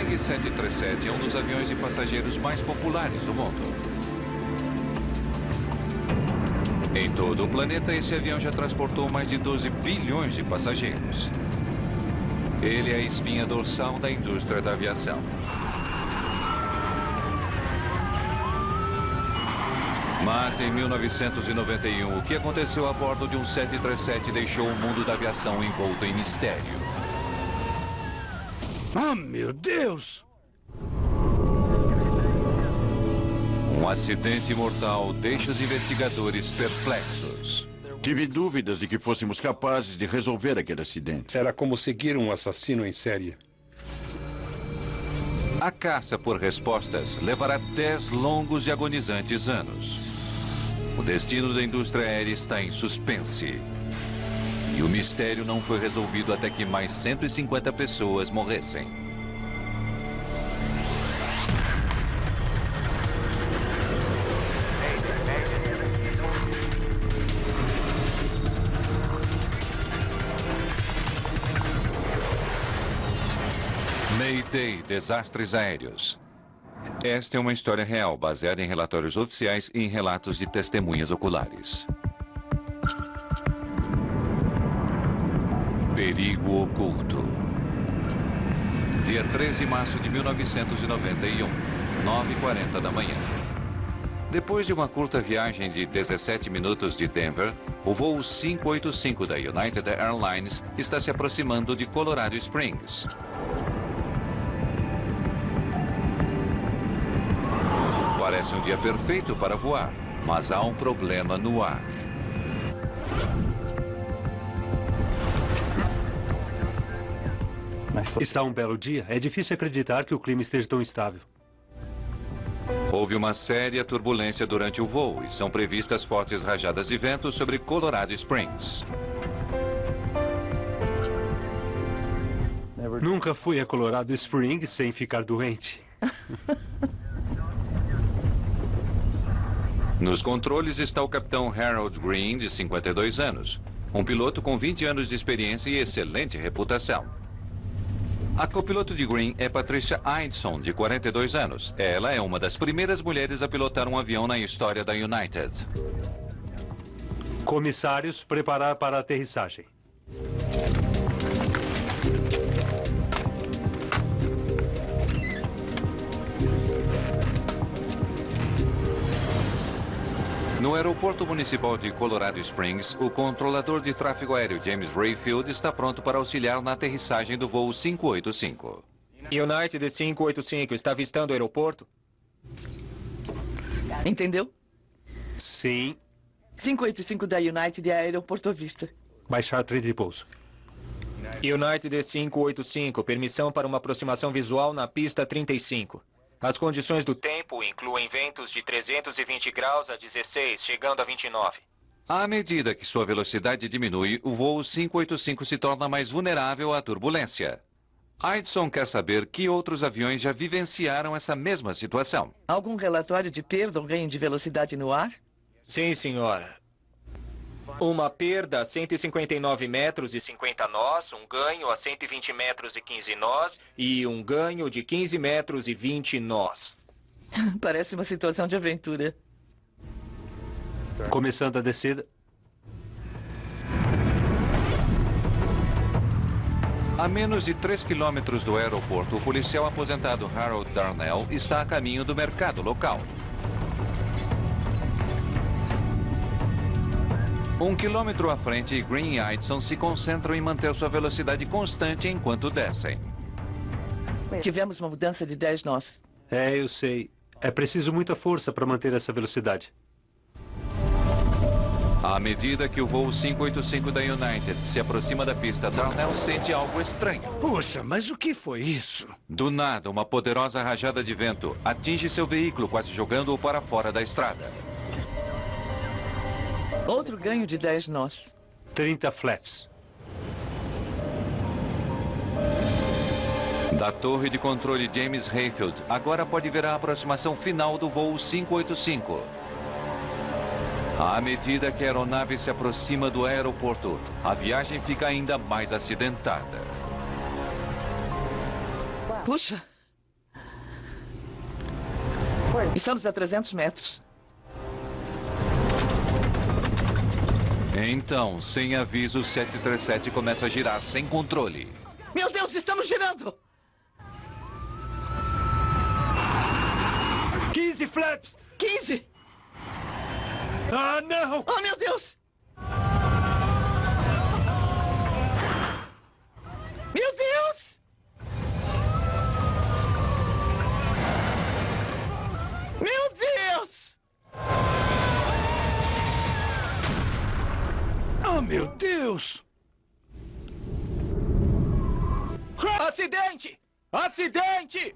Boeing 737 é um dos aviões de passageiros mais populares do mundo. Em todo o planeta, esse avião já transportou mais de 12 bilhões de passageiros. Ele é a espinha dorsal da indústria da aviação. Mas em 1991, o que aconteceu a bordo de um 737 deixou o mundo da aviação envolto em mistério. Ah, meu Deus! Um acidente mortal deixa os investigadores perplexos. Tive dúvidas de que fôssemos capazes de resolver aquele acidente. Era como seguir um assassino em série. A caça por respostas levará 10 longos e agonizantes anos. O destino da indústria aérea está em suspense. E o mistério não foi resolvido até que mais 150 pessoas morressem. Mayday, desastres aéreos. Esta é uma história real, baseada em relatórios oficiais e em relatos de testemunhas oculares. Perigo oculto. Dia 13 de março de 1991, 9h40 da manhã. Depois de uma curta viagem de 17 minutos de Denver, o voo 585 da United Airlines está se aproximando de Colorado Springs. Parece um dia perfeito para voar, mas há um problema no ar. Está um belo dia. É difícil acreditar que o clima esteja tão instável. Houve uma séria turbulência durante o voo e são previstas fortes rajadas de vento sobre Colorado Springs. Nunca fui a Colorado Springs sem ficar doente. Nos controles está o capitão Harold Green, de 52 anos. Um piloto com 20 anos de experiência e excelente reputação. A copiloto de Green é Patricia Eidson, de 42 anos. Ela é uma das primeiras mulheres a pilotar um avião na história da United. Comissários, preparar para a aterrissagem. No aeroporto municipal de Colorado Springs, o controlador de tráfego aéreo James Rayfield está pronto para auxiliar na aterrissagem do voo 585. United 585 está avistando o aeroporto? Entendeu? Sim. 585 da United é aeroporto à vista. Baixar trem de pouso. United 585, permissão para uma aproximação visual na pista 35. As condições do tempo incluem ventos de 320 graus a 16, chegando a 29. À medida que sua velocidade diminui, o voo 585 se torna mais vulnerável à turbulência. Eidson quer saber que outros aviões já vivenciaram essa mesma situação. Algum relatório de perda ou ganho de velocidade no ar? Sim, senhora. Uma perda a 159 metros e 50 nós, um ganho a 120 metros e 15 nós e um ganho de 15 metros e 20 nós. Parece uma situação de aventura. Começando a descida. A menos de 3 quilômetros do aeroporto, o policial aposentado Harold Darnell está a caminho do mercado local. 1 quilômetro à frente, Green e Eidson se concentram em manter sua velocidade constante enquanto descem. Tivemos uma mudança de 10 nós. É, eu sei. É preciso muita força para manter essa velocidade. À medida que o voo 585 da United se aproxima da pista, Darnell sente algo estranho. Puxa, mas o que foi isso? Do nada, uma poderosa rajada de vento atinge seu veículo, quase jogando-o para fora da estrada. Outro ganho de 10 nós. 30 flaps. Da torre de controle James Rayfield, agora pode ver a aproximação final do voo 585. À medida que a aeronave se aproxima do aeroporto, a viagem fica ainda mais acidentada. Puxa, Estamos a 300 metros. Então, sem aviso, o 737 começa a girar sem controle. Meu Deus, estamos girando! 15 flaps! 15! Ah, não! Oh, meu Deus! Meu Deus! Meu Deus! Ah, meu Deus! Acidente! Acidente!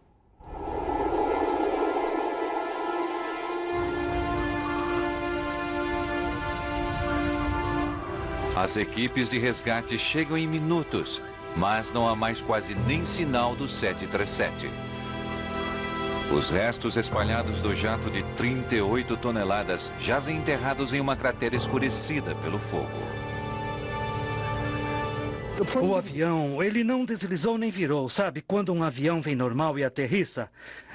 As equipes de resgate chegam em minutos, mas não há mais quase nem sinal do 737. Os restos espalhados do jato de 38 toneladas jazem enterrados em uma cratera escurecida pelo fogo. O avião, ele não deslizou nem virou, sabe? Quando um avião vem normal e aterrissa,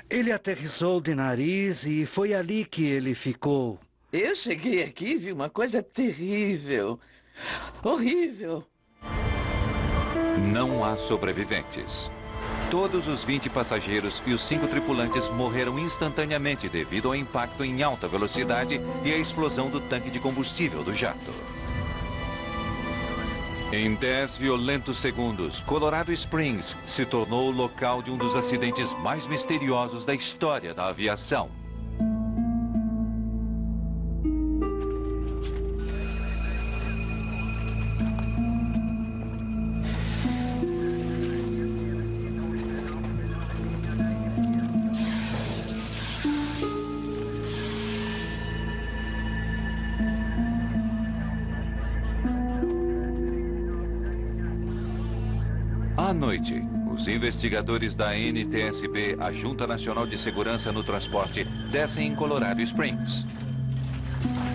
ele aterrissou de nariz e foi ali que ele ficou. Eu cheguei aqui e vi uma coisa terrível. Horrível. Não há sobreviventes. Todos os 20 passageiros e os 5 tripulantes morreram instantaneamente devido ao impacto em alta velocidade e à explosão do tanque de combustível do jato. Em 10 violentos segundos, Colorado Springs se tornou o local de um dos acidentes mais misteriosos da história da aviação. À noite, os investigadores da NTSB, a Junta Nacional de Segurança no Transporte, descem em Colorado Springs.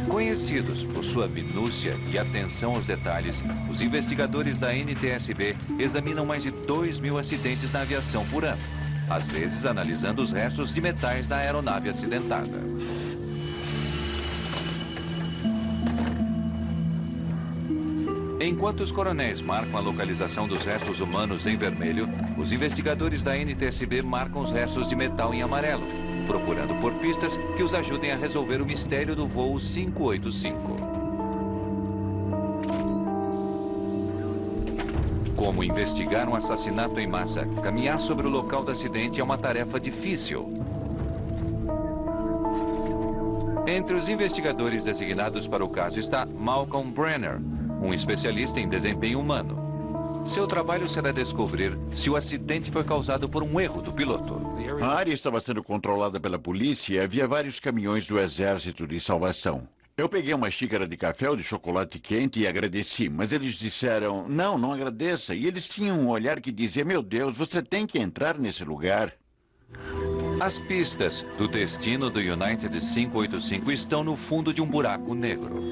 Conhecidos por sua minúcia e atenção aos detalhes, os investigadores da NTSB examinam mais de 2.000 acidentes na aviação por ano, às vezes analisando os restos de metais da aeronave acidentada. Enquanto os coronéis marcam a localização dos restos humanos em vermelho, os investigadores da NTSB marcam os restos de metal em amarelo, procurando por pistas que os ajudem a resolver o mistério do voo 585. Como investigar um assassinato em massa, caminhar sobre o local do acidente é uma tarefa difícil. Entre os investigadores designados para o caso está Malcolm Brenner, um especialista em desempenho humano. Seu trabalho será descobrir se o acidente foi causado por um erro do piloto. A área estava sendo controlada pela polícia e havia vários caminhões do exército de salvação. Eu peguei uma xícara de café ou de chocolate quente e agradeci, mas eles disseram, não agradeça. E eles tinham um olhar que dizia, meu Deus, você tem que entrar nesse lugar. As pistas do destino do United 585 estão no fundo de um buraco negro.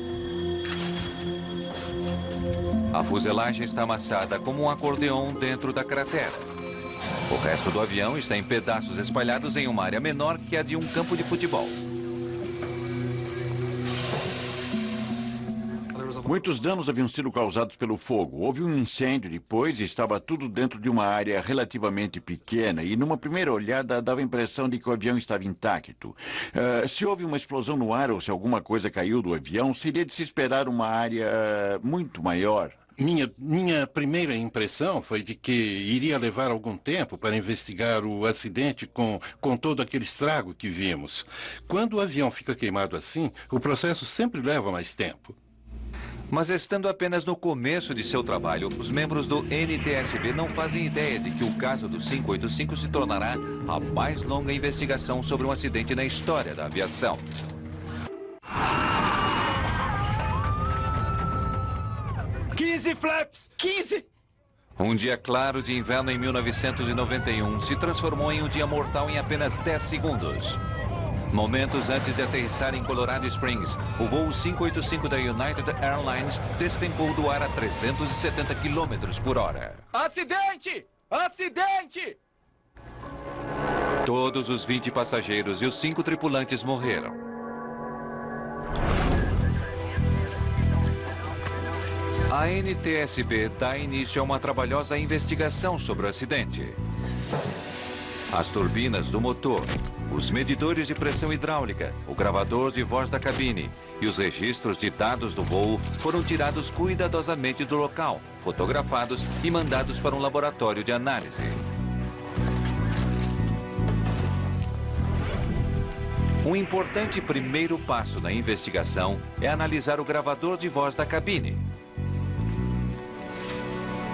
A fuselagem está amassada como um acordeão dentro da cratera. O resto do avião está em pedaços espalhados em uma área menor que a de um campo de futebol. Muitos danos haviam sido causados pelo fogo. Houve um incêndio depois e estava tudo dentro de uma área relativamente pequena. E numa primeira olhada dava a impressão de que o avião estava intacto. Se houve uma explosão no ar ou se alguma coisa caiu do avião, seria de se esperar uma área muito maior. Minha primeira impressão foi de que iria levar algum tempo para investigar o acidente com todo aquele estrago que vimos. Quando o avião fica queimado assim, o processo sempre leva mais tempo. Mas estando apenas no começo de seu trabalho, os membros do NTSB não fazem ideia de que o caso do 585 se tornará a mais longa investigação sobre um acidente na história da aviação. 15 flaps! 15! Um dia claro de inverno em 1991 se transformou em um dia mortal em apenas 10 segundos. Momentos antes de aterrissar em Colorado Springs, o voo 585 da United Airlines despencou do ar a 370 km por hora. Acidente! Acidente! Todos os 20 passageiros e os 5 tripulantes morreram. A NTSB dá início a uma trabalhosa investigação sobre o acidente. As turbinas do motor, os medidores de pressão hidráulica, o gravador de voz da cabine e os registros de dados do voo foram tirados cuidadosamente do local, fotografados e mandados para um laboratório de análise. Um importante primeiro passo na investigação é analisar o gravador de voz da cabine.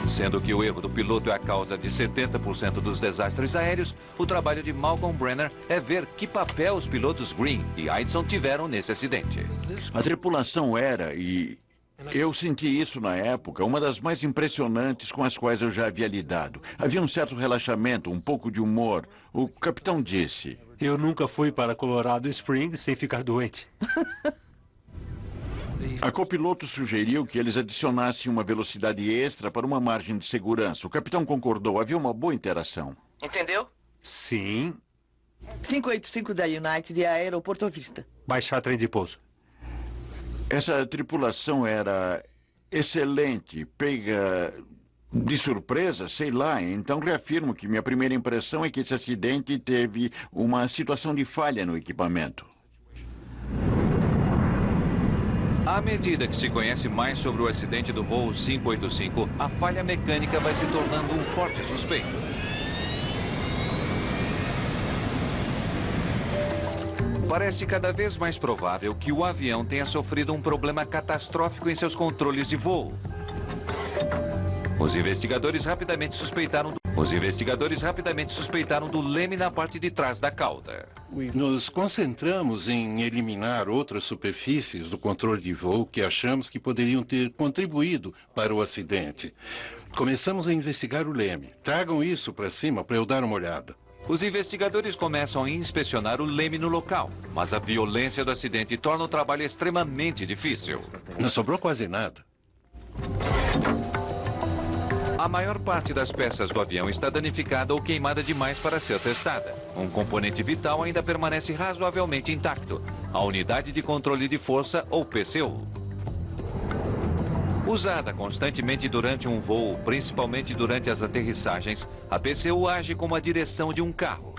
Sendo que o erro do piloto é a causa de 70% dos desastres aéreos, o trabalho de Malcolm Brenner é ver que papel os pilotos Green e Eidson tiveram nesse acidente. A tripulação era, e eu senti isso na época, uma das mais impressionantes com as quais eu já havia lidado. Havia um certo relaxamento, um pouco de humor. O capitão disse: Eu nunca fui para Colorado Springs sem ficar doente. A copiloto sugeriu que eles adicionassem uma velocidade extra para uma margem de segurança. O capitão concordou. Havia uma boa interação. Entendeu? Sim. 585 da United e a Aeroporto Vista. Baixar trem de pouso. Essa tripulação era excelente, pega de surpresa, sei lá. Então reafirmo que minha primeira impressão é que esse acidente teve uma situação de falha no equipamento. À medida que se conhece mais sobre o acidente do voo 585, a falha mecânica vai se tornando um forte suspeito. Parece cada vez mais provável que o avião tenha sofrido um problema catastrófico em seus controles de voo. Os investigadores rapidamente suspeitaram do leme na parte de trás da cauda. Nos concentramos em eliminar outras superfícies do controle de voo que achamos que poderiam ter contribuído para o acidente. Começamos a investigar o leme. Tragam isso para cima para eu dar uma olhada. Os investigadores começam a inspecionar o leme no local, mas a violência do acidente torna o trabalho extremamente difícil. Não sobrou quase nada. A maior parte das peças do avião está danificada ou queimada demais para ser testada. Um componente vital ainda permanece razoavelmente intacto: a unidade de controle de força, ou PCU. Usada constantemente durante um voo, principalmente durante as aterrissagens, a PCU age como a direção de um carro.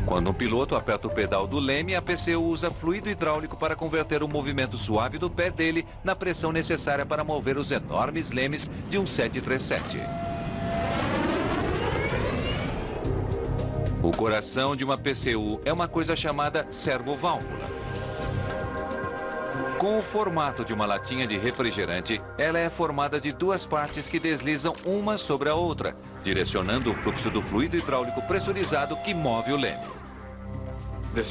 Quando um piloto aperta o pedal do leme, a PCU usa fluido hidráulico para converter o movimento suave do pé dele na pressão necessária para mover os enormes lemes de um 737. O coração de uma PCU é uma coisa chamada servoválvula. Com o formato de uma latinha de refrigerante, ela é formada de duas partes que deslizam uma sobre a outra, direcionando o fluxo do fluido hidráulico pressurizado que move o leme.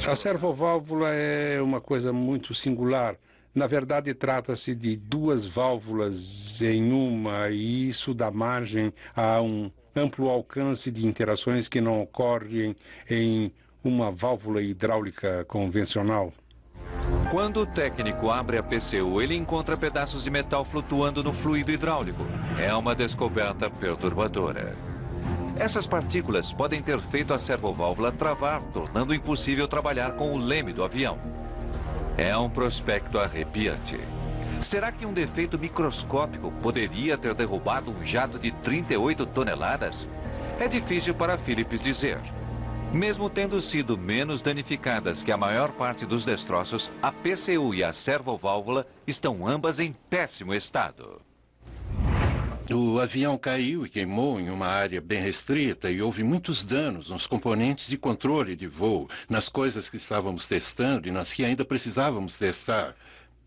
A servoválvula é uma coisa muito singular. Na verdade, trata-se de duas válvulas em uma, e isso dá margem a um amplo alcance de interações que não ocorrem em uma válvula hidráulica convencional. Quando o técnico abre a PCU, ele encontra pedaços de metal flutuando no fluido hidráulico. É uma descoberta perturbadora. Essas partículas podem ter feito a servoválvula travar, tornando impossível trabalhar com o leme do avião. É um prospecto arrepiante. Será que um defeito microscópico poderia ter derrubado um jato de 38 toneladas? É difícil para Phillips dizer. Mesmo tendo sido menos danificadas que a maior parte dos destroços, a PCU e a servoválvula estão ambas em péssimo estado. O avião caiu e queimou em uma área bem restrita e houve muitos danos nos componentes de controle de voo, nas coisas que estávamos testando e nas que ainda precisávamos testar.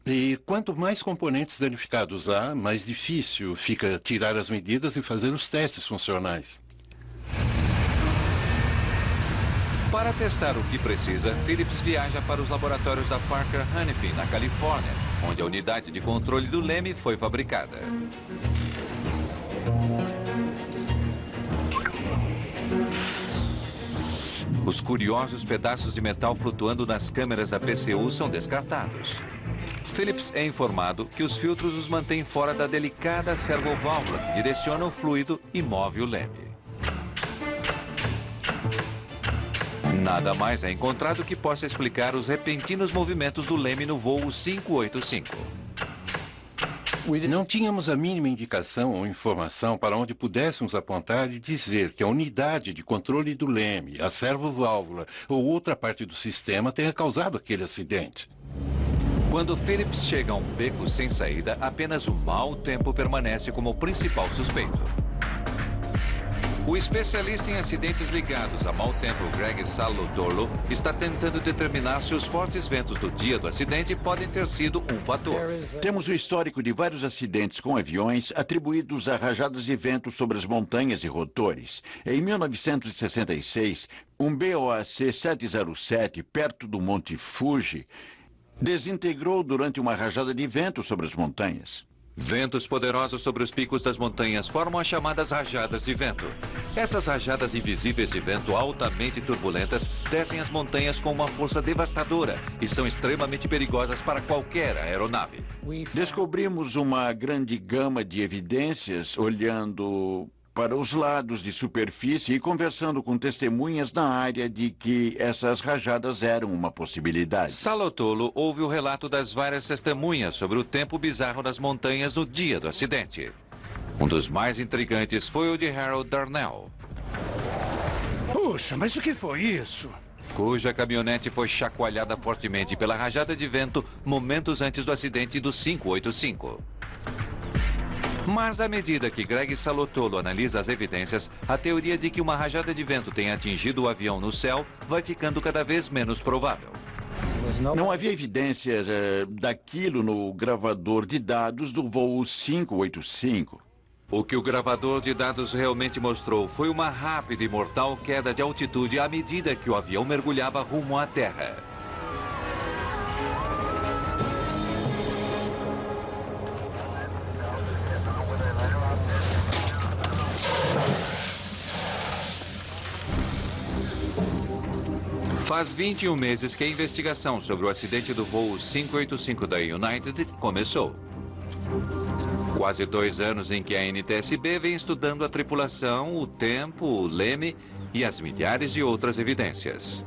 E quanto mais componentes danificados há, mais difícil fica tirar as medidas e fazer os testes funcionais. Para testar o que precisa, Phillips viaja para os laboratórios da Parker-Hannifin, na Califórnia, onde a unidade de controle do leme foi fabricada. Os curiosos pedaços de metal flutuando nas câmeras da PCU são descartados. Phillips é informado que os filtros os mantêm fora da delicada servoválvula que direciona o fluido e move o leme. Nada mais é encontrado que possa explicar os repentinos movimentos do leme no voo 585. Não tínhamos a mínima indicação ou informação para onde pudéssemos apontar e dizer que a unidade de controle do leme, a servoválvula ou outra parte do sistema tenha causado aquele acidente. Quando Phillips chega a um beco sem saída, apenas o mau tempo permanece como o principal suspeito. O especialista em acidentes ligados a mau tempo, Greg Salotolo, está tentando determinar se os fortes ventos do dia do acidente podem ter sido um fator. Temos o histórico de vários acidentes com aviões atribuídos a rajadas de vento sobre as montanhas e rotores. Em 1966, um BOAC 707, perto do Monte Fuji, desintegrou durante uma rajada de vento sobre as montanhas. Ventos poderosos sobre os picos das montanhas formam as chamadas rajadas de vento. Essas rajadas invisíveis de vento altamente turbulentas descem as montanhas com uma força devastadora e são extremamente perigosas para qualquer aeronave. Descobrimos uma grande gama de evidências olhando para os lados de superfície e conversando com testemunhas na área de que essas rajadas eram uma possibilidade. Salotolo ouve o relato das várias testemunhas sobre o tempo bizarro das montanhas no dia do acidente. Um dos mais intrigantes foi o de Harold Darnell. Puxa, mas o que foi isso? Cuja caminhonete foi chacoalhada fortemente pela rajada de vento momentos antes do acidente do 585. Mas à medida que Greg Salotolo analisa as evidências, a teoria de que uma rajada de vento tenha atingido o avião no céu vai ficando cada vez menos provável. Não havia evidências daquilo no gravador de dados do voo 585. O que o gravador de dados realmente mostrou foi uma rápida e mortal queda de altitude à medida que o avião mergulhava rumo à Terra. Faz 21 meses que a investigação sobre o acidente do voo 585 da United começou. Quase 2 anos em que a NTSB vem estudando a tripulação, o tempo, o leme e as milhares de outras evidências.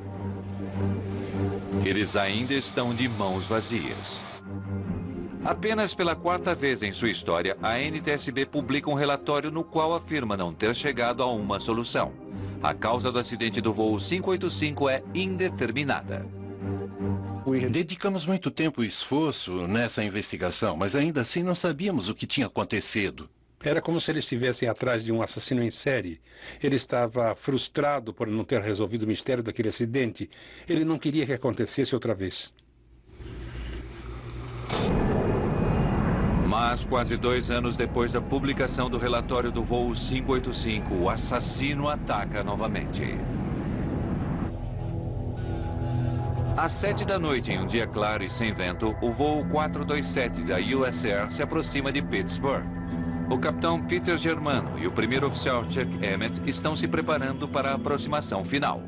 Eles ainda estão de mãos vazias. Apenas pela 4ª vez em sua história, a NTSB publica um relatório no qual afirma não ter chegado a uma solução. A causa do acidente do voo 585 é indeterminada. Dedicamos muito tempo e esforço nessa investigação, mas ainda assim não sabíamos o que tinha acontecido. Era como se eles estivessem atrás de um assassino em série. Ele estava frustrado por não ter resolvido o mistério daquele acidente. Ele não queria que acontecesse outra vez. Mas quase 2 anos depois da publicação do relatório do voo 585, o assassino ataca novamente. Às 7 da noite, em um dia claro e sem vento, o voo 427 da US Air se aproxima de Pittsburgh. O capitão Peter Germano e o primeiro oficial Chuck Emmett estão se preparando para a aproximação final.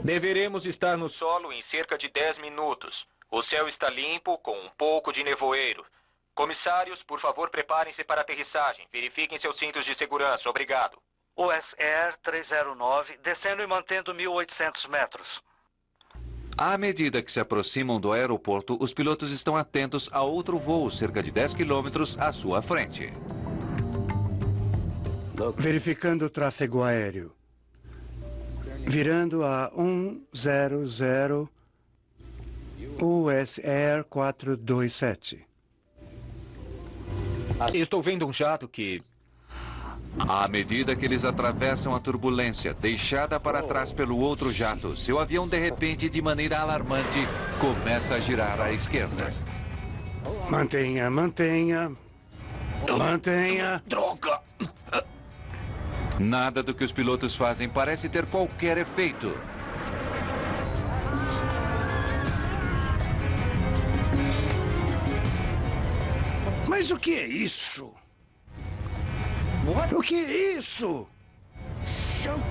Deveremos estar no solo em cerca de 10 minutos. O céu está limpo, com um pouco de nevoeiro. Comissários, por favor, preparem-se para a aterrissagem. Verifiquem seus cintos de segurança. Obrigado. US Air 309, descendo e mantendo 1.800 metros. À medida que se aproximam do aeroporto, os pilotos estão atentos a outro voo cerca de 10 quilômetros à sua frente. Verificando o tráfego aéreo. Virando a 100 US Air 427. Estou vendo um jato que... À medida que eles atravessam a turbulência deixada para trás pelo outro jato, seu avião de repente, de maneira alarmante, começa a girar à esquerda. Mantenha, mantenha. Mantenha. Droga! Nada do que os pilotos fazem parece ter qualquer efeito. Mas o que é isso? O que é isso?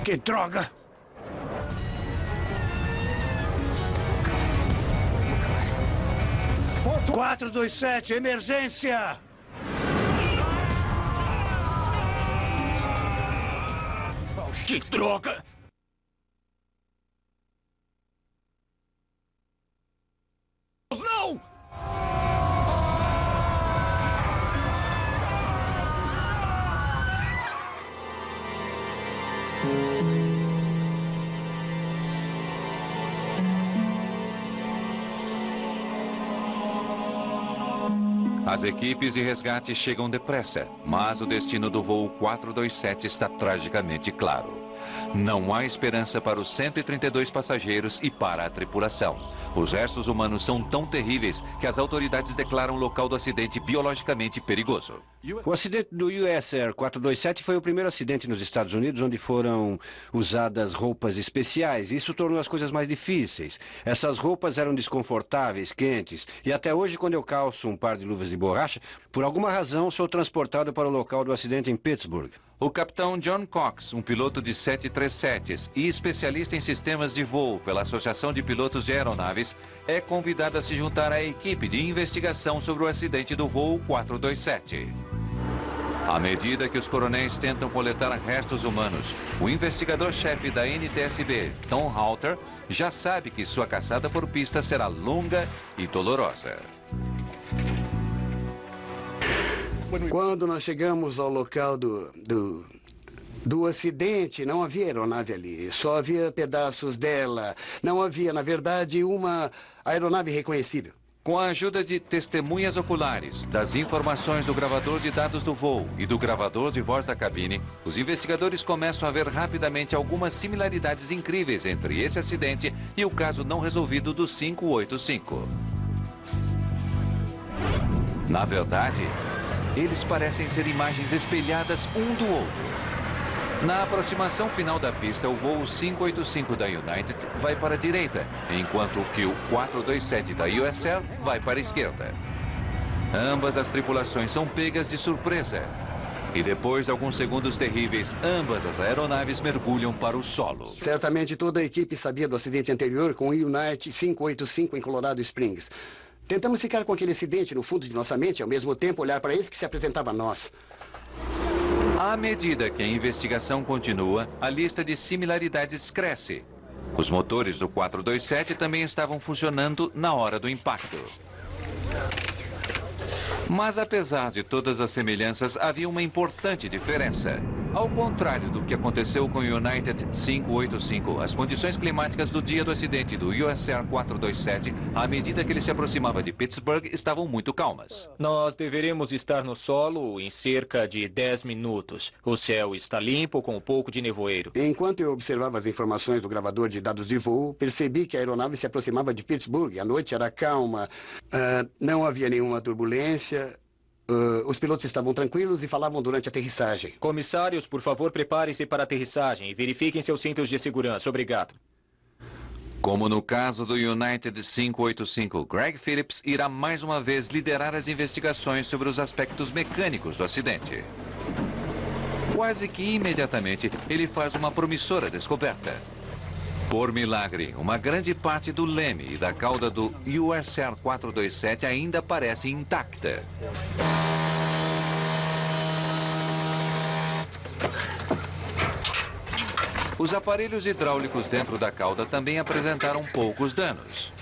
Que droga! Ponto 427, emergência! Que droga! As equipes de resgate chegam depressa, mas o destino do voo 427 está tragicamente claro. Não há esperança para os 132 passageiros e para a tripulação. Os restos humanos são tão terríveis que as autoridades declaram o local do acidente biologicamente perigoso. O acidente do US Air 427 foi o primeiro acidente nos Estados Unidos onde foram usadas roupas especiais. Isso tornou as coisas mais difíceis. Essas roupas eram desconfortáveis, quentes, e até hoje, quando eu calço um par de luvas de borracha, por alguma razão sou transportado para o local do acidente em Pittsburgh. O capitão John Cox, um piloto de 737s e especialista em sistemas de voo pela Associação de Pilotos de Aeronaves, é convidado a se juntar à equipe de investigação sobre o acidente do voo 427. À medida que os coronéis tentam coletar restos humanos, o investigador-chefe da NTSB, Tom Halter, já sabe que sua caçada por pista será longa e dolorosa. Quando nós chegamos ao local do acidente, não havia aeronave ali, só havia pedaços dela. Não havia, na verdade, uma aeronave reconhecível. Com a ajuda de testemunhas oculares, das informações do gravador de dados do voo e do gravador de voz da cabine, os investigadores começam a ver rapidamente algumas similaridades incríveis entre esse acidente e o caso não resolvido do 585. Na verdade, eles parecem ser imagens espelhadas um do outro. Na aproximação final da pista, o voo 585 da United vai para a direita, enquanto que o 427 da US Air vai para a esquerda. Ambas as tripulações são pegas de surpresa. E depois de alguns segundos terríveis, ambas as aeronaves mergulham para o solo. Certamente toda a equipe sabia do acidente anterior com o United 585 em Colorado Springs. Tentamos ficar com aquele acidente no fundo de nossa mente e ao mesmo tempo olhar para esse que se apresentava a nós. À medida que a investigação continua, a lista de similaridades cresce. Os motores do 427 também estavam funcionando na hora do impacto. Mas apesar de todas as semelhanças, havia uma importante diferença. Ao contrário do que aconteceu com o United 585, as condições climáticas do dia do acidente do US Air 427, à medida que ele se aproximava de Pittsburgh, estavam muito calmas. Nós deveremos estar no solo em cerca de 10 minutos. O céu está limpo com um pouco de nevoeiro. Enquanto eu observava as informações do gravador de dados de voo, percebi que a aeronave se aproximava de Pittsburgh. A noite era calma, não havia nenhuma turbulência. Os pilotos estavam tranquilos e falavam durante a aterrissagem. Comissários, por favor, preparem-se para a aterrissagem e verifiquem seus cintos de segurança. Obrigado. Como no caso do United 585, Greg Phillips irá mais uma vez liderar as investigações sobre os aspectos mecânicos do acidente. Quase que imediatamente, ele faz uma promissora descoberta. Por milagre, uma grande parte do leme e da cauda do US Air 427 ainda parece intacta. Os aparelhos hidráulicos dentro da cauda também apresentaram poucos danos.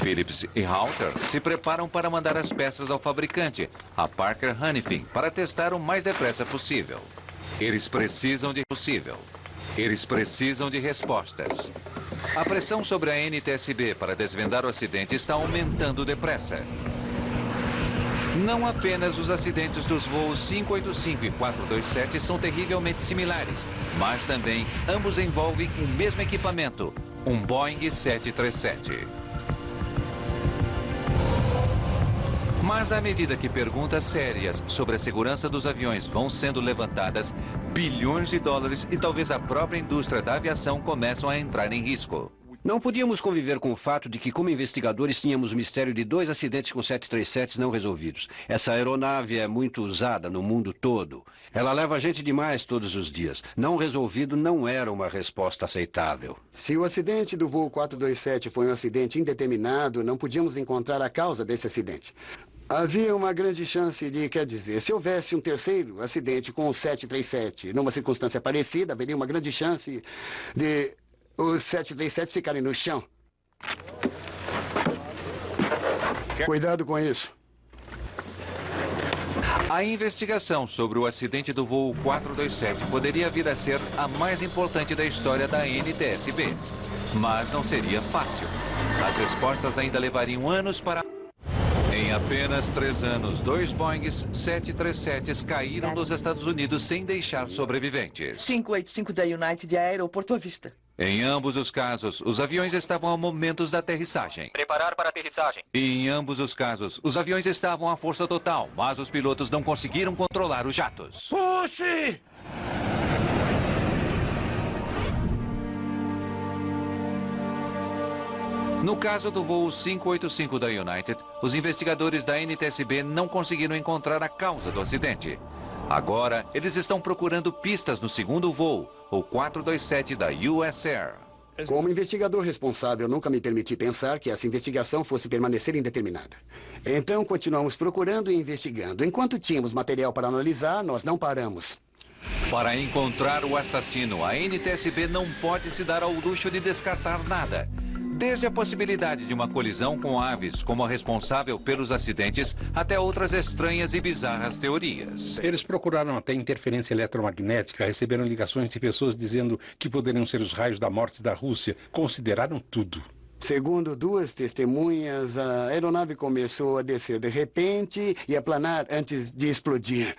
Phillips e Halter se preparam para mandar as peças ao fabricante, a Parker Hannifin, para testar o mais depressa possível. Eles precisam de respostas. A pressão sobre a NTSB para desvendar o acidente está aumentando depressa. Não apenas os acidentes dos voos 585 e 427 são terrivelmente similares, mas também ambos envolvem o mesmo equipamento, um Boeing 737. Mas à medida que perguntas sérias sobre a segurança dos aviões vão sendo levantadas, bilhões de dólares e talvez a própria indústria da aviação começam a entrar em risco. Não podíamos conviver com o fato de que, como investigadores, tínhamos o mistério de 2 acidentes com 737s não resolvidos. Essa aeronave é muito usada no mundo todo. Ela leva gente demais todos os dias. Não resolvido não era uma resposta aceitável. Se o acidente do voo 427 foi um acidente indeterminado, não podíamos encontrar a causa desse acidente. Havia uma grande chance de, quer dizer, se houvesse um terceiro acidente com o 737 numa circunstância parecida, haveria uma grande chance de os 737 ficarem no chão. Cuidado com isso. A investigação sobre o acidente do voo 427 poderia vir a ser a mais importante da história da NTSB. Mas não seria fácil. As respostas ainda levariam anos para... Em apenas 3 anos, 2 Boeings 737s caíram nos Estados Unidos sem deixar sobreviventes. 585 da United Aeroporto à vista. Em ambos os casos, os aviões estavam a momentos da aterrissagem. Preparar para aterrissagem. E em ambos os casos, os aviões estavam à força total, mas os pilotos não conseguiram controlar os jatos. Puxe! No caso do voo 585 da United, os investigadores da NTSB não conseguiram encontrar a causa do acidente. Agora, eles estão procurando pistas no segundo voo, o 427 da US Air. Como investigador responsável, nunca me permiti pensar que essa investigação fosse permanecer indeterminada. Então, continuamos procurando e investigando. Enquanto tínhamos material para analisar, nós não paramos. Para encontrar o assassino, a NTSB não pode se dar ao luxo de descartar nada. Desde a possibilidade de uma colisão com aves como a responsável pelos acidentes, até outras estranhas e bizarras teorias. Eles procuraram até interferência eletromagnética, receberam ligações de pessoas dizendo que poderiam ser os raios da morte da Rússia. Consideraram tudo. Segundo 2 testemunhas, a aeronave começou a descer de repente e a planar antes de explodir.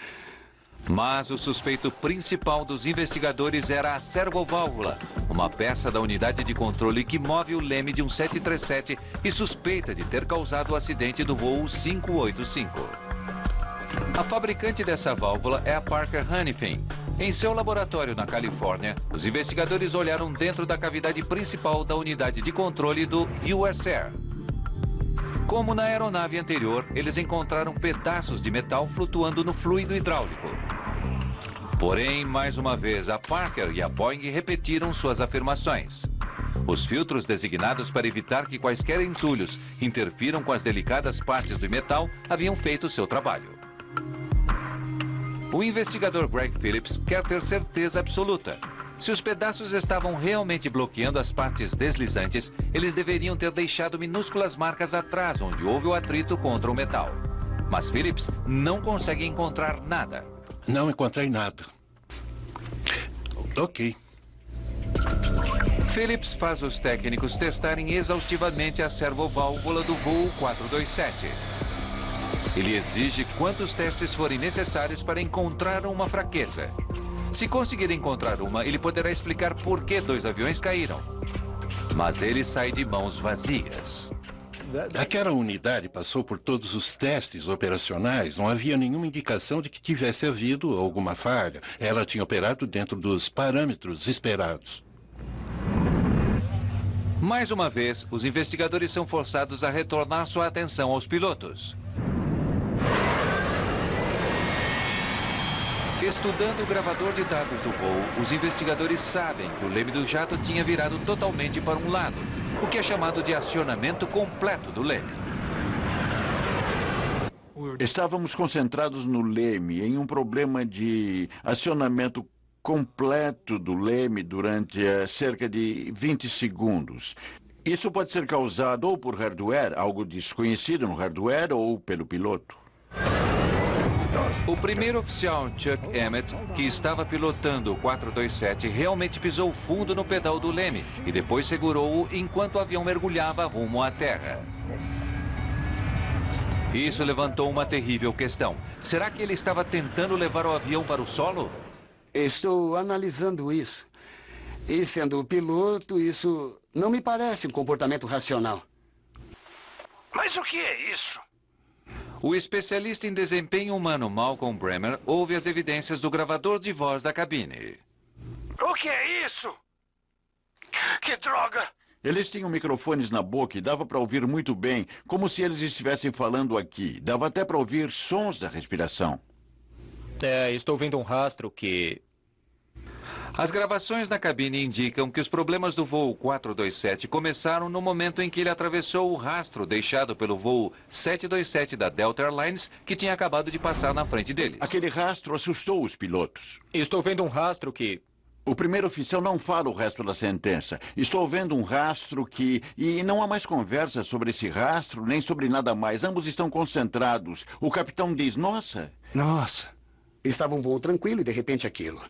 Mas o suspeito principal dos investigadores era a servoválvula, uma peça da unidade de controle que move o leme de um 737 e suspeita de ter causado o acidente do voo 585. A fabricante dessa válvula é a Parker Hannifin. Em seu laboratório na Califórnia, os investigadores olharam dentro da cavidade principal da unidade de controle do US Air. Como na aeronave anterior, eles encontraram pedaços de metal flutuando no fluido hidráulico. Porém, mais uma vez, a Parker e a Boeing repetiram suas afirmações. Os filtros designados para evitar que quaisquer entulhos interfiram com as delicadas partes do metal haviam feito seu trabalho. O investigador Greg Phillips quer ter certeza absoluta. Se os pedaços estavam realmente bloqueando as partes deslizantes, eles deveriam ter deixado minúsculas marcas atrás onde houve o atrito contra o metal. Mas Phillips não consegue encontrar nada. Não encontrei nada. Ok. Phillips faz os técnicos testarem exaustivamente a servoválvula do voo 427. Ele exige quantos testes forem necessários para encontrar uma fraqueza. Se conseguir encontrar uma, ele poderá explicar por que 2 aviões caíram. Mas ele sai de mãos vazias. Aquela unidade passou por todos os testes operacionais. Não havia nenhuma indicação de que tivesse havido alguma falha. Ela tinha operado dentro dos parâmetros esperados. Mais uma vez, os investigadores são forçados a retornar sua atenção aos pilotos. Estudando o gravador de dados do voo, os investigadores sabem que o leme do jato tinha virado totalmente para um lado, o que é chamado de acionamento completo do leme. Estávamos concentrados no leme, em um problema de acionamento completo do leme durante cerca de 20 segundos. Isso pode ser causado ou por hardware, algo desconhecido no hardware, ou pelo piloto. O primeiro oficial, Chuck Emmett, que estava pilotando o 427, realmente pisou fundo no pedal do leme e depois segurou-o enquanto o avião mergulhava rumo à terra. Isso levantou uma terrível questão. Será que ele estava tentando levar o avião para o solo? Estou analisando isso. E sendo o piloto, isso não me parece um comportamento racional. Mas o que é isso? O especialista em desempenho humano Malcolm Bremer ouve as evidências do gravador de voz da cabine. O que é isso? Que droga! Eles tinham microfones na boca e dava para ouvir muito bem, como se eles estivessem falando aqui. Dava até para ouvir sons da respiração. Estou vendo um rastro que... As gravações na cabine indicam que os problemas do voo 427 começaram no momento em que ele atravessou o rastro deixado pelo voo 727 da Delta Airlines, que tinha acabado de passar na frente deles. Aquele rastro assustou os pilotos. Estou vendo um rastro que... O primeiro oficial não fala o resto da sentença. Estou vendo um rastro que... E não há mais conversa sobre esse rastro, nem sobre nada mais. Ambos estão concentrados. O capitão diz, nossa. Nossa. Estava um voo tranquilo e de repente aquilo.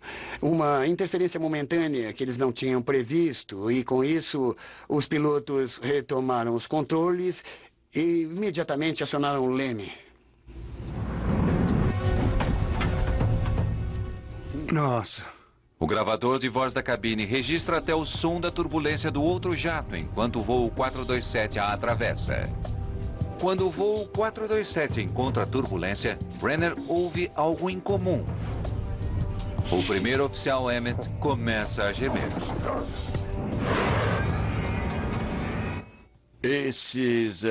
Uma interferência momentânea que eles não tinham previsto e com isso os pilotos retomaram os controles e imediatamente acionaram o leme. Nossa. O gravador de voz da cabine registra até o som da turbulência do outro jato enquanto o voo 427 a atravessa. Quando o voo 427 encontra a turbulência, Brenner ouve algo incomum. O primeiro oficial Emmett começa a gemer. Esses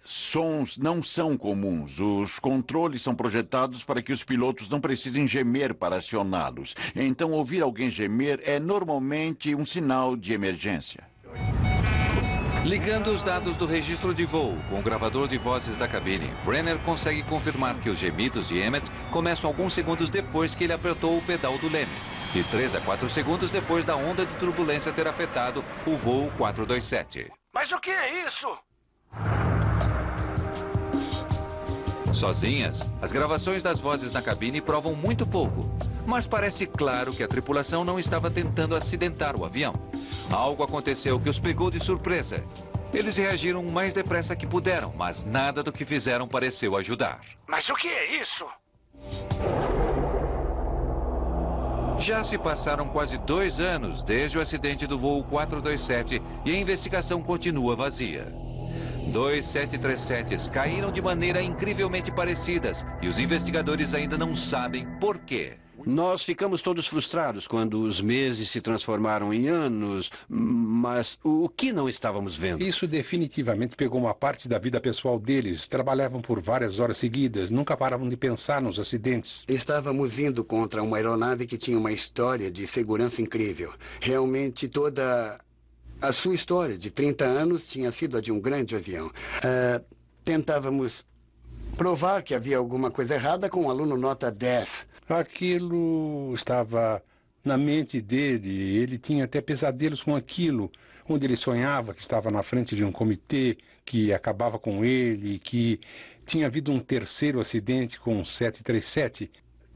sons não são comuns. Os controles são projetados para que os pilotos não precisem gemer para acioná-los. Então, ouvir alguém gemer é normalmente um sinal de emergência. Ligando os dados do registro de voo com o gravador de vozes da cabine, Brenner consegue confirmar que os gemidos de Emmett começam alguns segundos depois que ele apertou o pedal do leme, de 3 a 4 segundos depois da onda de turbulência ter afetado o voo 427. Mas o que é isso? Sozinhas, as gravações das vozes na cabine provam muito pouco, mas parece claro que a tripulação não estava tentando acidentar o avião. Algo aconteceu que os pegou de surpresa. Eles reagiram o mais depressa que puderam, mas nada do que fizeram pareceu ajudar. Mas o que é isso? Já se passaram quase 2 anos desde o acidente do voo 427 e a investigação continua vazia. 2 737s caíram de maneira incrivelmente parecidas e os investigadores ainda não sabem por quê. Nós ficamos todos frustrados quando os meses se transformaram em anos, mas o que não estávamos vendo? Isso definitivamente pegou uma parte da vida pessoal deles. Trabalhavam por várias horas seguidas, nunca paravam de pensar nos acidentes. Estávamos indo contra uma aeronave que tinha uma história de segurança incrível. Realmente toda a sua história de 30 anos tinha sido a de um grande avião. Tentávamos provar que havia alguma coisa errada com um aluno nota 10. Aquilo estava na mente dele. Ele tinha até pesadelos com aquilo, onde ele sonhava que estava na frente de um comitê que acabava com ele, que tinha havido um terceiro acidente com um 737.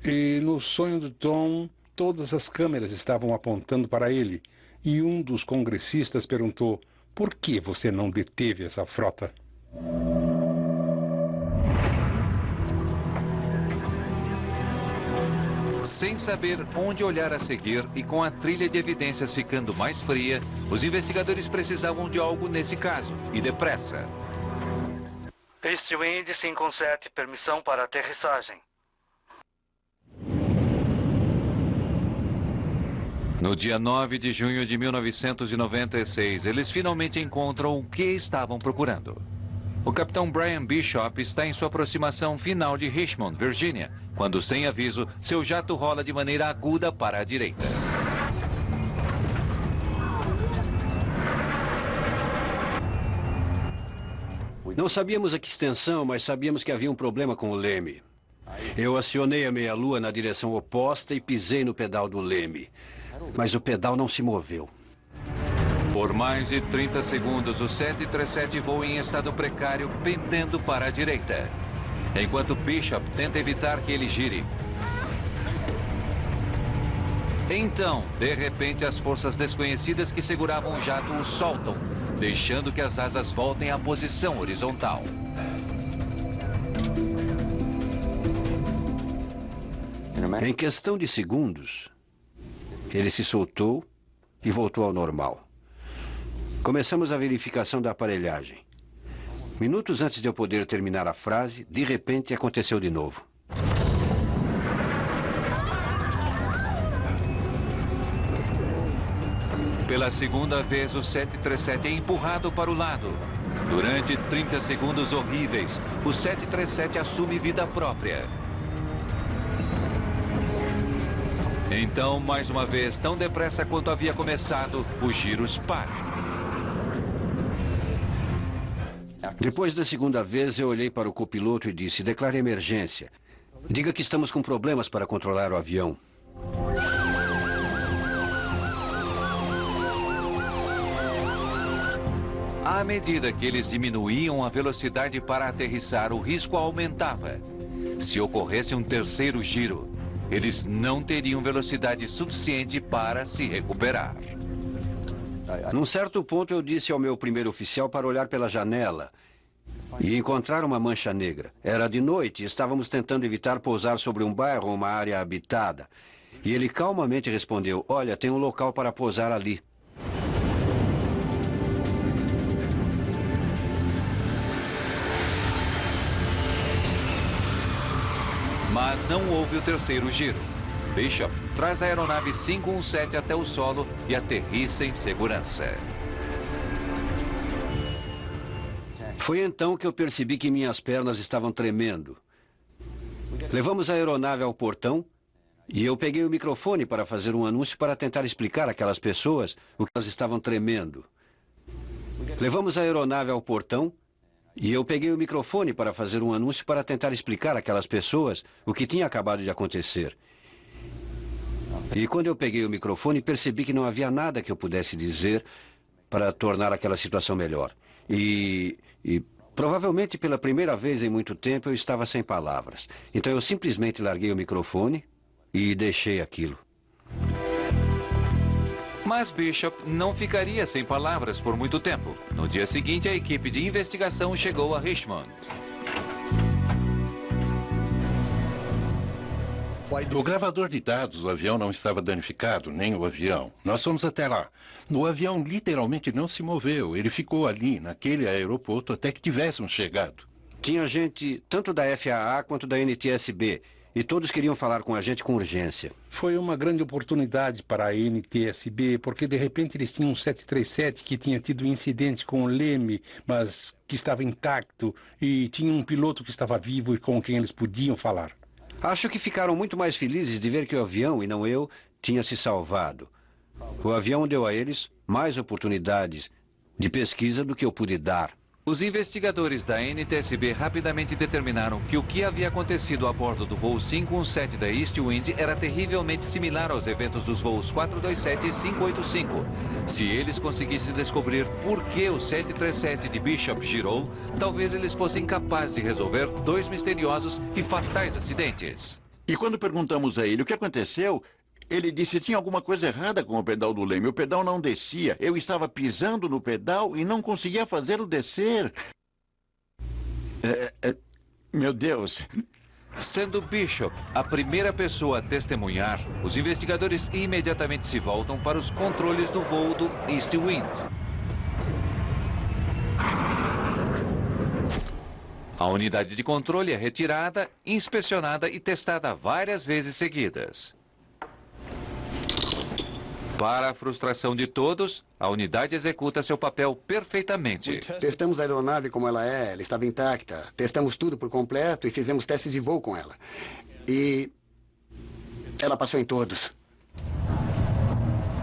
E no sonho do Tom, todas as câmeras estavam apontando para ele. E um dos congressistas perguntou: por que você não deteve essa frota? Sem saber onde olhar a seguir e com a trilha de evidências ficando mais fria, os investigadores precisavam de algo nesse caso, e depressa. Eastwind 517, permissão para aterrissagem. No dia 9 de junho de 1996, eles finalmente encontram o que estavam procurando. O capitão Brian Bishop está em sua aproximação final de Richmond, Virgínia, quando, sem aviso, seu jato rola de maneira aguda para a direita. Não sabíamos a que extensão, mas sabíamos que havia um problema com o leme. Eu acionei a meia-lua na direção oposta e pisei no pedal do leme. Mas o pedal não se moveu. Por mais de 30 segundos, o 737 voa em estado precário, pendendo para a direita. Enquanto Bishop tenta evitar que ele gire. Então, de repente, as forças desconhecidas que seguravam o jato o soltam, deixando que as asas voltem à posição horizontal. Em questão de segundos, ele se soltou e voltou ao normal. Começamos a verificação da aparelhagem. Minutos antes de eu poder terminar a frase, de repente aconteceu de novo. Pela segunda vez, o 737 é empurrado para o lado. Durante 30 segundos horríveis, o 737 assume vida própria. Então, mais uma vez, tão depressa quanto havia começado, os giros param. Depois da segunda vez, eu olhei para o copiloto e disse: declare emergência. Diga que estamos com problemas para controlar o avião. À medida que eles diminuíam a velocidade para aterrissar, o risco aumentava. Se ocorresse um terceiro giro, eles não teriam velocidade suficiente para se recuperar. Num certo ponto, eu disse ao meu primeiro oficial para olhar pela janela. e encontraram uma mancha negra. Era de noite e estávamos tentando evitar pousar sobre um bairro ou uma área habitada. E ele calmamente respondeu: olha, tem um local para pousar ali. Mas não houve o terceiro giro. Bishop traz a aeronave 517 até o solo e aterrissa em segurança. Foi então que eu percebi que minhas pernas estavam tremendo. Levamos a aeronave ao portão e eu peguei o microfone para fazer um anúncio para tentar explicar àquelas pessoas o que elas estavam tremendo. Levamos a aeronave ao portão e eu peguei o microfone para fazer um anúncio para tentar explicar àquelas pessoas o que tinha acabado de acontecer. E quando eu peguei o microfone, percebi que não havia nada que eu pudesse dizer para tornar aquela situação melhor. E provavelmente pela primeira vez em muito tempo eu estava sem palavras. Então eu simplesmente larguei o microfone e deixei aquilo. Mas Bishop não ficaria sem palavras por muito tempo. No dia seguinte, a equipe de investigação chegou a Richmond. O gravador de dados do avião não estava danificado, nem o avião. Nós fomos até lá. O avião literalmente não se moveu. Ele ficou ali, naquele aeroporto, até que tivéssemos chegado. Tinha gente tanto da FAA quanto da NTSB. E todos queriam falar com a gente com urgência. Foi uma grande oportunidade para a NTSB, porque de repente eles tinham um 737 que tinha tido um incidente com o leme, mas que estava intacto, e tinha um piloto que estava vivo e com quem eles podiam falar. Acho que ficaram muito mais felizes de ver que o avião, e não eu, tinha se salvado. O avião deu a eles mais oportunidades de pesquisa do que eu pude dar. Os investigadores da NTSB rapidamente determinaram que o que havia acontecido a bordo do voo 517 da Eastwind era terrivelmente similar aos eventos dos voos 427 e 585. Se eles conseguissem descobrir por que o 737 de Bishop girou, talvez eles fossem capazes de resolver dois misteriosos e fatais acidentes. E quando perguntamos a ele o que aconteceu, ele disse que tinha alguma coisa errada com o pedal do leme. O pedal não descia. Eu estava pisando no pedal e não conseguia fazê-lo descer. Meu Deus. Sendo Bishop a primeira pessoa a testemunhar, os investigadores imediatamente se voltam para os controles do voo do Eastwind. A unidade de controle é retirada, inspecionada e testada várias vezes seguidas. Para a frustração de todos, a unidade executa seu papel perfeitamente. Testamos a aeronave como ela estava intacta. Testamos tudo por completo e fizemos testes de voo com ela. E ela passou em todos.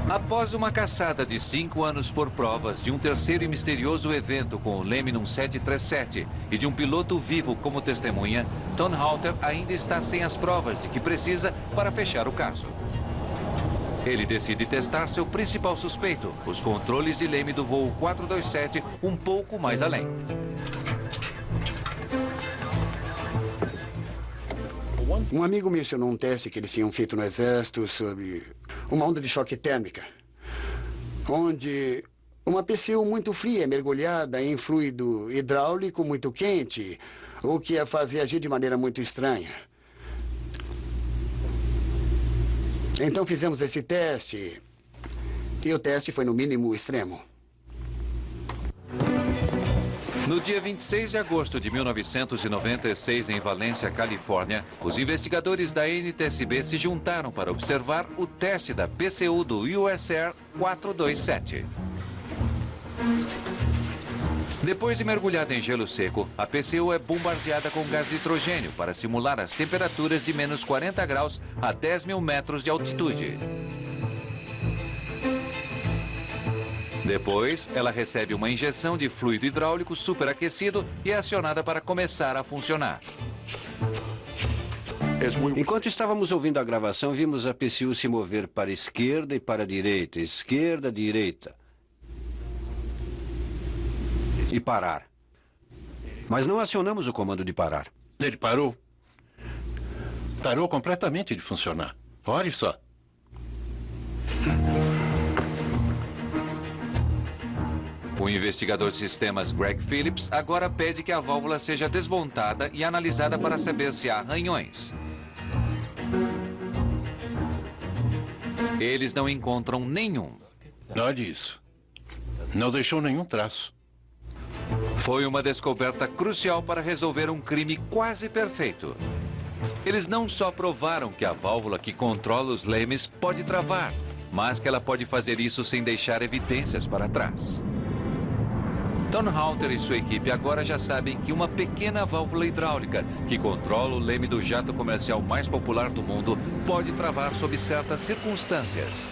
Após uma caçada de 5 anos por provas de um terceiro e misterioso evento com o leme num 737 e de um piloto vivo como testemunha, Tom Halter ainda está sem as provas de que precisa para fechar o caso. Ele decide testar seu principal suspeito, os controles de leme do voo 427, um pouco mais além. Um amigo mencionou um teste que eles tinham feito no exército sobre uma onda de choque térmica, onde uma PCU muito fria é mergulhada em fluido hidráulico muito quente, o que a fazia agir de maneira muito estranha. Então fizemos esse teste, e o teste foi no mínimo extremo. No dia 26 de agosto de 1996, em Valência, Califórnia, os investigadores da NTSB se juntaram para observar o teste da PCU do US Air 427. Depois de mergulhada em gelo seco, a PCU é bombardeada com gás nitrogênio para simular as temperaturas de menos 40 graus a 10 mil metros de altitude. Depois, ela recebe uma injeção de fluido hidráulico superaquecido e é acionada para começar a funcionar. Enquanto estávamos ouvindo a gravação, vimos a PCU se mover para a esquerda e para a direita, esquerda, direita. E parar. Mas não acionamos o comando de parar. Ele parou. Parou completamente de funcionar. Olhe só. O investigador de sistemas Greg Phillips agora pede que a válvula seja desmontada e analisada para saber se há arranhões. Eles não encontram nenhum. Olha isso. Não deixou nenhum traço. Foi uma descoberta crucial para resolver um crime quase perfeito. Eles não só provaram que a válvula que controla os lemes pode travar, mas que ela pode fazer isso sem deixar evidências para trás. Tom Halter e sua equipe agora já sabem que uma pequena válvula hidráulica que controla o leme do jato comercial mais popular do mundo pode travar sob certas circunstâncias.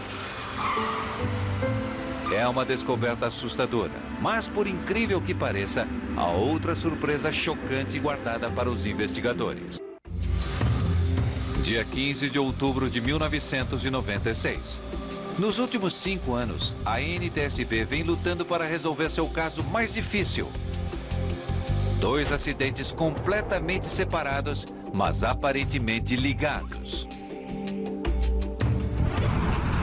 É uma descoberta assustadora, mas por incrível que pareça, há outra surpresa chocante guardada para os investigadores. Dia 15 de outubro de 1996. Nos últimos 5 anos, a NTSB vem lutando para resolver seu caso mais difícil. 2 acidentes completamente separados, mas aparentemente ligados.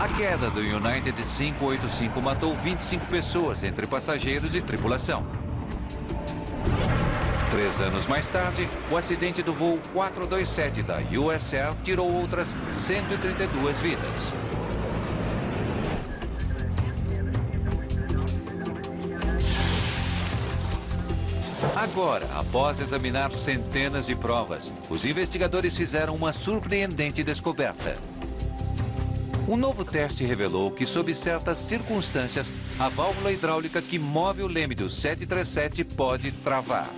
A queda do United 585 matou 25 pessoas, entre passageiros e tripulação. 3 anos mais tarde, o acidente do voo 427 da US Air tirou outras 132 vidas. Agora, após examinar centenas de provas, os investigadores fizeram uma surpreendente descoberta. Um novo teste revelou que, sob certas circunstâncias, a válvula hidráulica que move o leme do 737 pode travar.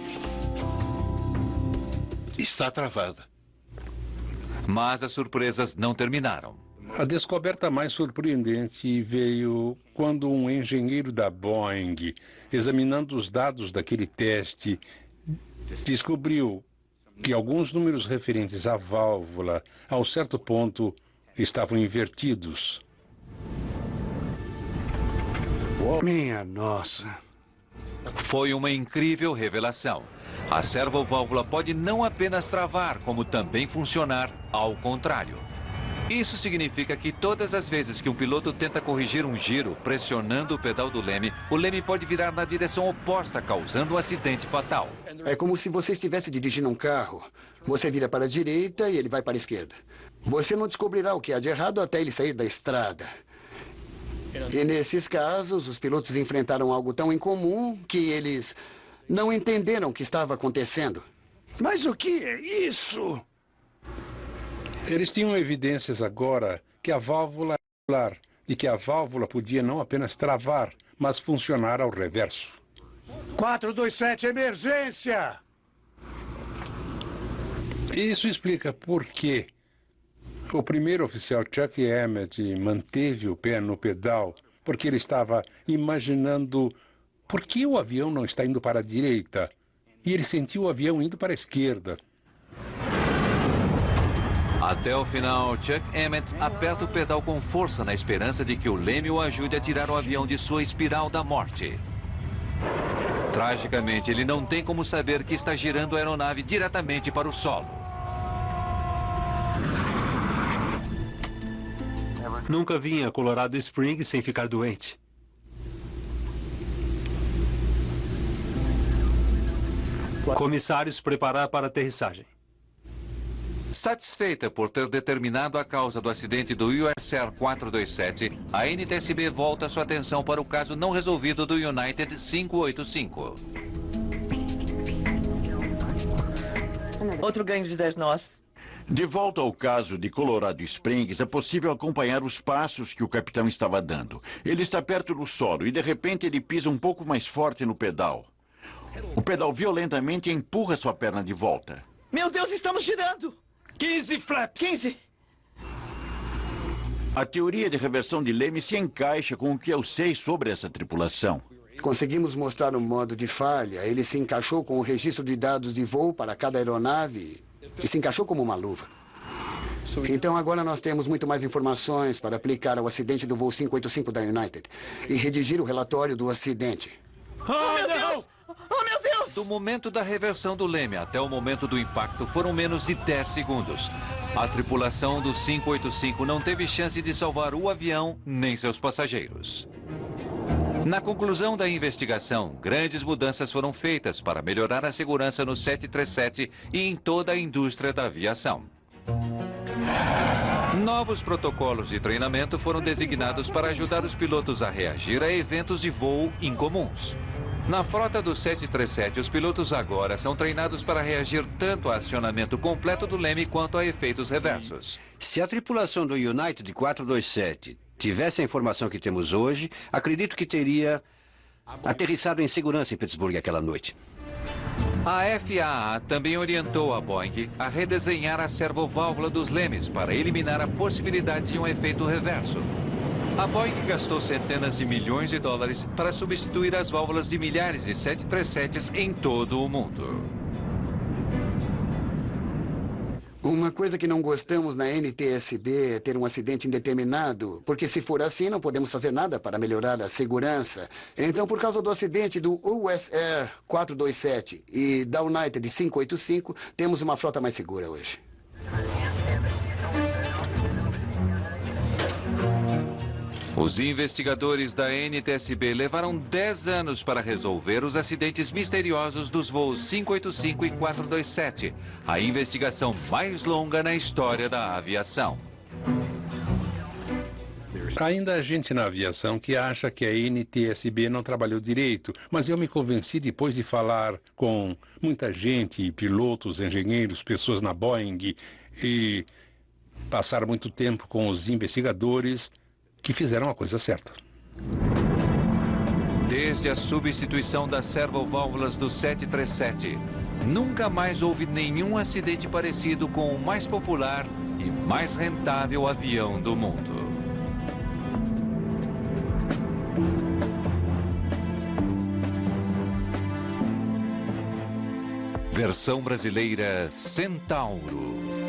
Está travada. Mas as surpresas não terminaram. A descoberta mais surpreendente veio quando um engenheiro da Boeing, examinando os dados daquele teste, descobriu que alguns números referentes à válvula, a um certo ponto, estavam invertidos. Minha nossa. Foi uma incrível revelação. A servoválvula pode não apenas travar, como também funcionar ao contrário. Isso significa que todas as vezes que um piloto tenta corrigir um giro pressionando o pedal do leme, o leme pode virar na direção oposta, causando um acidente fatal. É como se você estivesse dirigindo um carro. Você vira para a direita e ele vai para a esquerda. Você não descobrirá o que há de errado até ele sair da estrada. E nesses casos, os pilotos enfrentaram algo tão incomum que eles não entenderam o que estava acontecendo. Mas o que é isso? Eles tinham evidências agora que a válvula era regular e que a válvula podia não apenas travar, mas funcionar ao reverso. 427, emergência! Isso explica por que o primeiro oficial Chuck Emmett manteve o pé no pedal, porque ele estava imaginando por que o avião não está indo para a direita, e ele sentiu o avião indo para a esquerda. Até o final, Chuck Emmett aperta o pedal com força na esperança de que o leme o ajude a tirar o avião de sua espiral da morte. Tragicamente, ele não tem como saber que está girando a aeronave diretamente para o solo. Nunca vim a Colorado Springs sem ficar doente. Comissários, preparar para aterrissagem. Satisfeita por ter determinado a causa do acidente do US Air 427, a NTSB volta sua atenção para o caso não resolvido do United 585. Outro ganho de 10 nós. De volta ao caso de Colorado Springs, é possível acompanhar os passos que o capitão estava dando. Ele está perto do solo e, de repente, ele pisa um pouco mais forte no pedal. O pedal violentamente empurra sua perna de volta. Meu Deus, estamos girando! 15 flaps! 15! A teoria de reversão de leme se encaixa com o que eu sei sobre essa tripulação. Conseguimos mostrar um modo de falha. Ele se encaixou com o registro de dados de voo para cada aeronave e se encaixou como uma luva. Então agora nós temos muito mais informações para aplicar ao acidente do voo 585 da United e redigir o relatório do acidente. Oh, meu Deus! Oh, meu Deus! Do momento da reversão do leme até o momento do impacto foram menos de 10 segundos. A tripulação do 585 não teve chance de salvar o avião nem seus passageiros. Na conclusão da investigação, grandes mudanças foram feitas para melhorar a segurança no 737 e em toda a indústria da aviação. Novos protocolos de treinamento foram designados para ajudar os pilotos a reagir a eventos de voo incomuns. Na frota do 737, os pilotos agora são treinados para reagir tanto a acionamento completo do leme quanto a efeitos reversos. Se a tripulação do United 427 tivesse a informação que temos hoje, acredito que teria aterrissado em segurança em Pittsburgh aquela noite. A FAA também orientou a Boeing a redesenhar a servoválvula dos lemes para eliminar a possibilidade de um efeito reverso. A Boeing gastou centenas de milhões de dólares para substituir as válvulas de milhares de 737s em todo o mundo. Uma coisa que não gostamos na NTSB é ter um acidente indeterminado, porque se for assim não podemos fazer nada para melhorar a segurança. Então, por causa do acidente do US Air 427 e da United 585, temos uma frota mais segura hoje. Os investigadores da NTSB levaram 10 anos para resolver os acidentes misteriosos dos voos 585 e 427, a investigação mais longa na história da aviação. Ainda há gente na aviação que acha que a NTSB não trabalhou direito, mas eu me convenci depois de falar com muita gente, pilotos, engenheiros, pessoas na Boeing e passar muito tempo com os investigadores que fizeram a coisa certa. Desde a substituição das servoválvulas do 737, nunca mais houve nenhum acidente parecido com o mais popular e mais rentável avião do mundo. Versão brasileira Centauro.